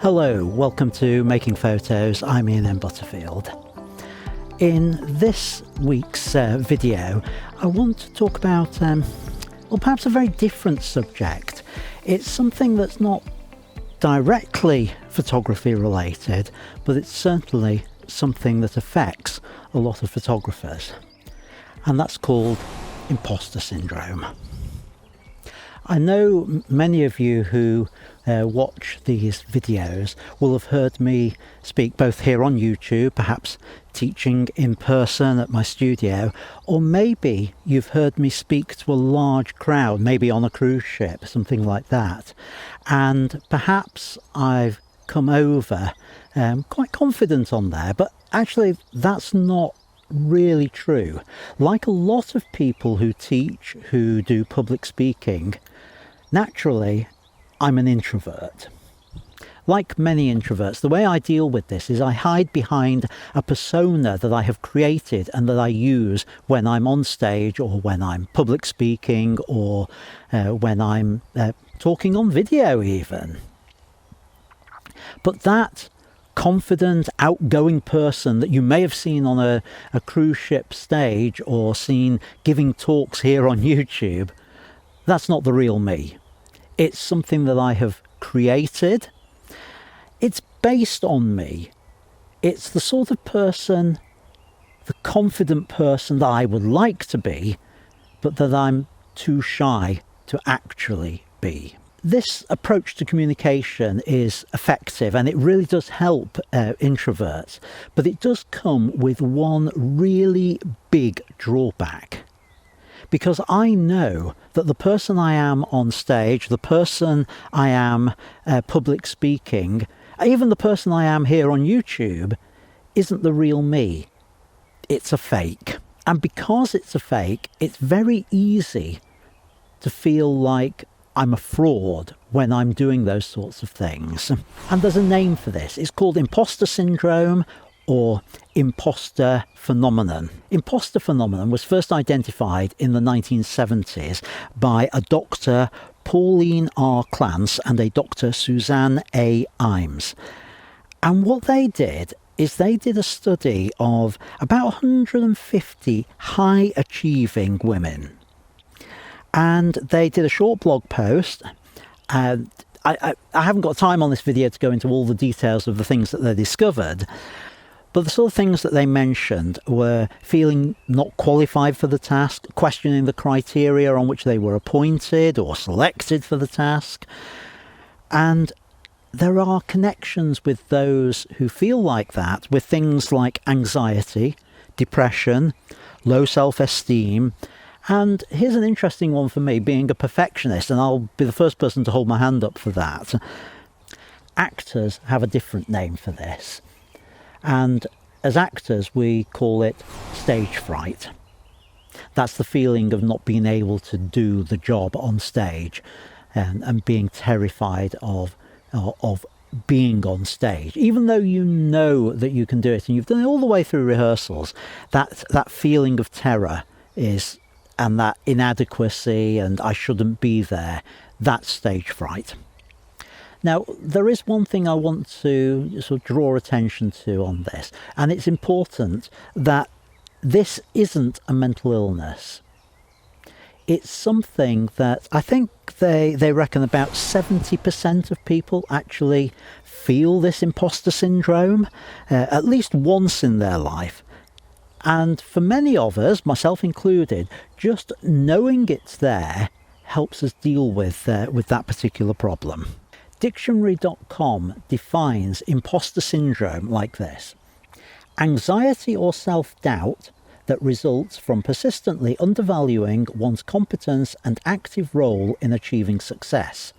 Hello, welcome to Making Photos. I'm Ian Butterfield. In this week's video, I want to talk about, perhaps a very different subject. It's something that's not directly photography related, but it's certainly something that affects a lot of photographers, and that's called Imposter Syndrome. I know many of you who watch these videos will have heard me speak both here on YouTube, perhaps teaching in person at my studio, or maybe you've heard me speak to a large crowd, maybe on a cruise ship, something like that. And perhaps I've come over quite confident on there, but actually that's not really true. Like a lot of people who teach, who do public speaking, naturally, I'm an introvert. Like many introverts, the way I deal with this is I hide behind a persona that I have created and that I use when I'm on stage, or when I'm public speaking, or when I'm talking on video even. But that confident, outgoing person that you may have seen on a cruise ship stage or seen giving talks here on YouTube, that's not the real me. It's something that I have created. It's based on me. It's the sort of person, the confident person that I would like to be, but that I'm too shy to actually be. This approach to communication is effective and it really does help introverts, but it does come with one really big drawback. Because I know that the person I am on stage, the person I am public speaking, even the person I am here on YouTube, isn't the real me. It's a fake. And because it's a fake, it's very easy to feel like I'm a fraud when I'm doing those sorts of things. And there's a name for this. It's called Imposter Syndrome, or imposter phenomenon. Imposter phenomenon was first identified in the 1970s by a Dr. Pauline R. Clance and a Dr. Suzanne A. Imes. And what they did is they did a study of about 150 high-achieving women. And they did a short blog post, and I haven't got time on this video to go into all the details of the things that they discovered, but the sort of things that they mentioned were feeling not qualified for the task, questioning the criteria on which they were appointed or selected for the task. And there are connections with those who feel like that with things like anxiety, depression, low self-esteem. And here's an interesting one for me, being a perfectionist, and I'll be the first person to hold my hand up for that. Actors have a different name for this. And as actors, we call it stage fright. That's the feeling of not being able to do the job on stage, and being terrified of being on stage. Even though you know that you can do it and you've done it all the way through rehearsals, that feeling of terror is, and that inadequacy and I shouldn't be there, that's stage fright. Now, there is one thing I want to sort of draw attention to on this, and it's important that this isn't a mental illness. It's something that I think they reckon about 70% of people actually feel this imposter syndrome at least once in their life. And for many of us, myself included, just knowing it's there helps us deal with that particular problem. Dictionary.com defines imposter syndrome like this: anxiety or self-doubt that results from persistently undervaluing one's competence and active role in achieving success,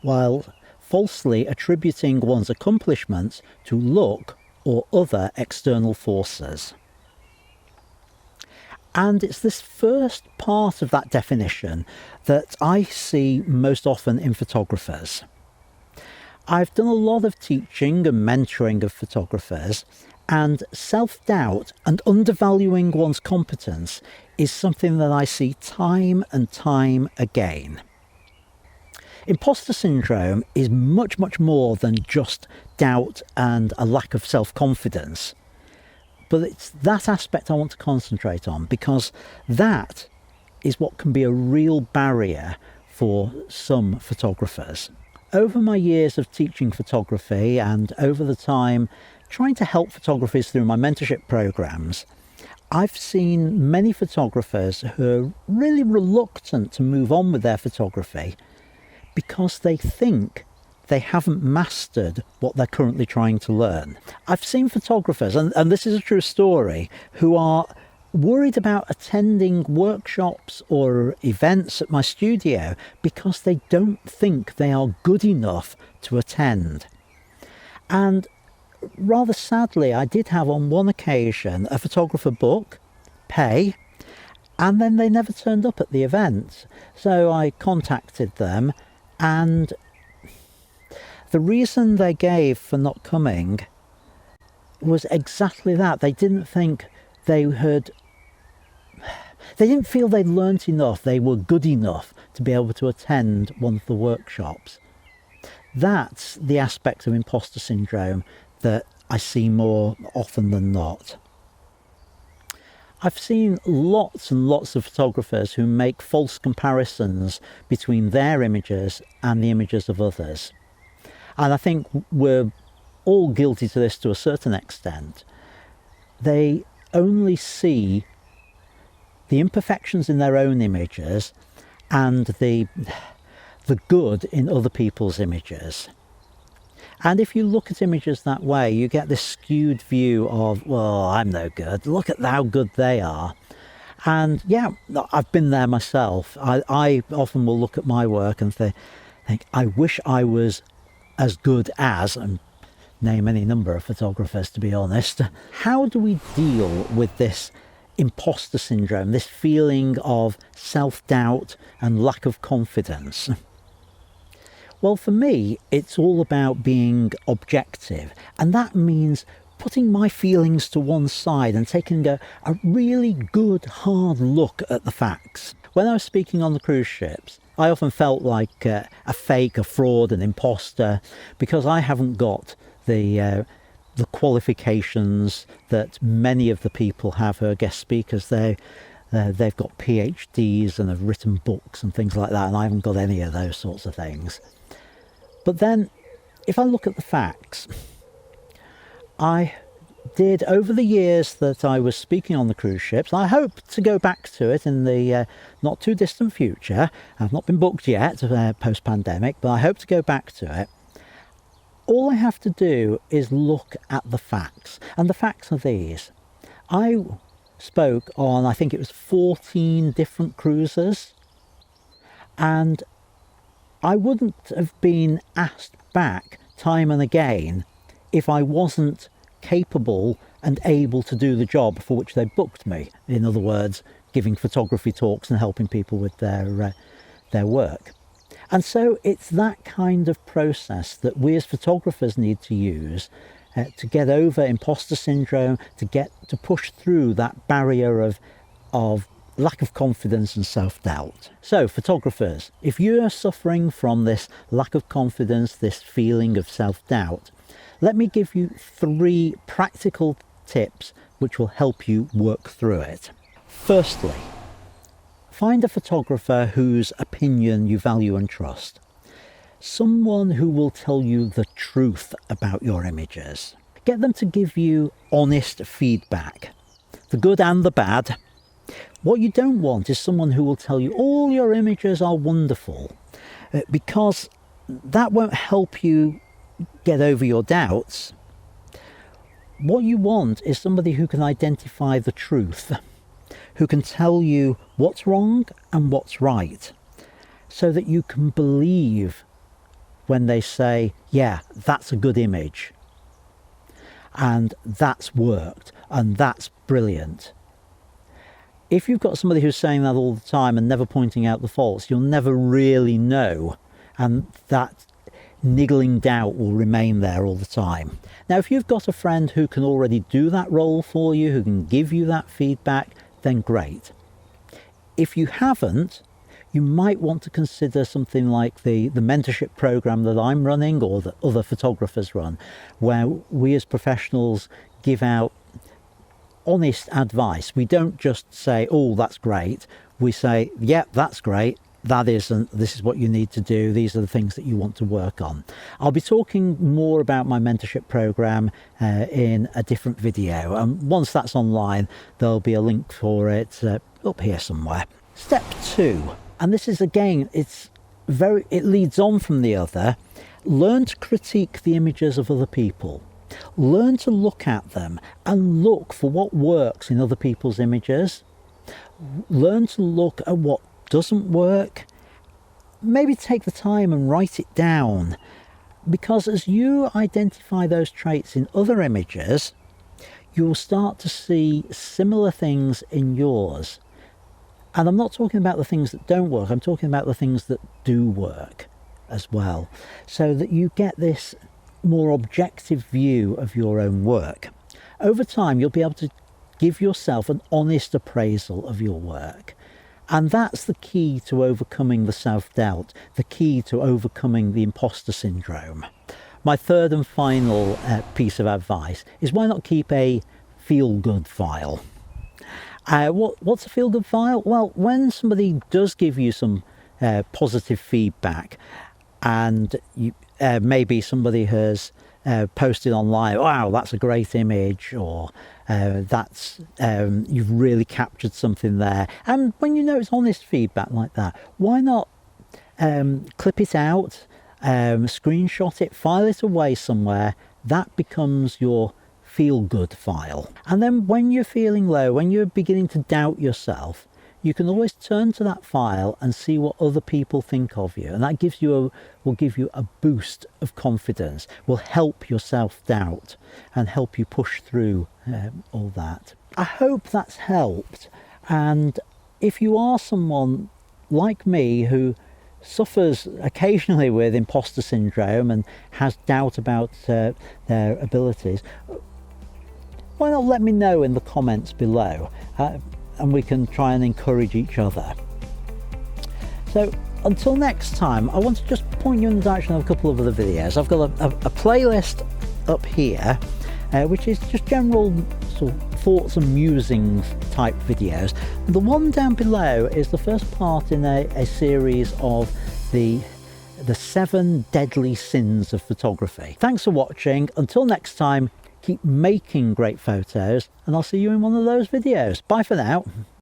while falsely attributing one's accomplishments to luck or other external forces. And it's this first part of that definition that I see most often in photographers. I've done a lot of teaching and mentoring of photographers, and self-doubt and undervaluing one's competence is something that I see time and time again. Imposter syndrome is much, much more than just doubt and a lack of self-confidence. But it's that aspect I want to concentrate on, because that is what can be a real barrier for some photographers. Over my years of teaching photography and over the time trying to help photographers through my mentorship programs, I've seen many photographers who are really reluctant to move on with their photography because they think they haven't mastered what they're currently trying to learn. I've seen photographers, and this is a true story, who are worried about attending workshops or events at my studio because they don't think they are good enough to attend. And rather sadly, I did have on one occasion a photographer book, pay, and then they never turned up at the event. So I contacted them, and the reason they gave for not coming was exactly that. They didn't think they didn't feel they'd learnt enough, they were good enough to be able to attend one of the workshops. That's the aspect of imposter syndrome that I see more often than not. I've seen lots and lots of photographers who make false comparisons between their images and the images of others. And I think we're all guilty to this to a certain extent. They only see the imperfections in their own images and the good in other people's images. And if you look at images that way, you get this skewed view of, well, I'm no good, look at how good they are. And yeah, I've been there myself. I often will look at my work and think, I wish I was as good as, and name any number of photographers to be honest. How do we deal with this imposter syndrome, this feeling of self-doubt and lack of confidence? Well, for me, it's all about being objective, and that means putting my feelings to one side and taking a really good, hard look at the facts. When I was speaking on the cruise ships, I often felt like a fake, a fraud, an imposter, because I haven't got the qualifications that many of the people have who are guest speakers. They've got PhDs and have written books and things like that, and I haven't got any of those sorts of things. But then, if I look at the facts, I did, over the years that I was speaking on the cruise ships, I hope to go back to it in the not too distant future. I've not been booked yet, post-pandemic, but I hope to go back to it. All I have to do is look at the facts, and the facts are these. I spoke on, I think it was 14 different cruises, and I wouldn't have been asked back time and again if I wasn't capable and able to do the job for which they booked me. In other words, giving photography talks and helping people with their work. And so it's that kind of process that we as photographers need to use to get over imposter syndrome, to push through that barrier of lack of confidence and self-doubt. So photographers, if you are suffering from this lack of confidence, this feeling of self-doubt, let me give you 3 practical tips which will help you work through it. Firstly, find a photographer whose opinion you value and trust. Someone who will tell you the truth about your images. Get them to give you honest feedback, the good and the bad. What you don't want is someone who will tell you all your images are wonderful, because that won't help you get over your doubts. What you want is somebody who can identify the truth, who can tell you what's wrong and what's right, so that you can believe when they say, yeah, that's a good image, and that's worked, and that's brilliant. If you've got somebody who's saying that all the time and never pointing out the faults, you'll never really know, and that niggling doubt will remain there all the time. Now, if you've got a friend who can already do that role for you, who can give you that feedback, then great. If you haven't, you might want to consider something like the mentorship program that I'm running or that other photographers run, where we as professionals give out honest advice. We don't just say, oh, that's great. We say, yeah, that's great. That isn't. This is what you need to do. These are the things that you want to work on. I'll be talking more about my mentorship program in a different video. And once that's online, there'll be a link for it up here somewhere. Step 2, and this is again, it leads on from the other. Learn to critique the images of other people. Learn to look at them and look for what works in other people's images. Learn to look at what doesn't work. Maybe take the time and write it down, because as you identify those traits in other images, you'll start to see similar things in yours. And I'm not talking about the things that don't work, I'm talking about the things that do work as well, so that you get this more objective view of your own work. Over time, you'll be able to give yourself an honest appraisal of your work. And that's the key to overcoming the self-doubt, the key to overcoming the imposter syndrome. My third and final piece of advice is, why not keep a feel-good file? What's a feel-good file? Well, when somebody does give you some positive feedback, and maybe somebody has posted online, wow, that's a great image, or you've really captured something there. And when you know it's honest feedback like that, why not clip it out, screenshot it, file it away somewhere? That becomes your feel-good file. And then when you're feeling low, when you're beginning to doubt yourself, you can always turn to that file and see what other people think of you, and that will give you a boost of confidence, will help your self-doubt and help you push through all that. I hope that's helped, and if you are someone like me who suffers occasionally with imposter syndrome and has doubt about their abilities, why not let me know in the comments below? And we can try and encourage each other. So until next time, I want to just point you in the direction of a couple of other videos. I've got a playlist up here, which is just general sort of thoughts and musings type videos. The one down below is the first part in a series of the 7 deadly sins of photography. Thanks for watching. Until next time, keep making great photos, and I'll see you in one of those videos. Bye for now.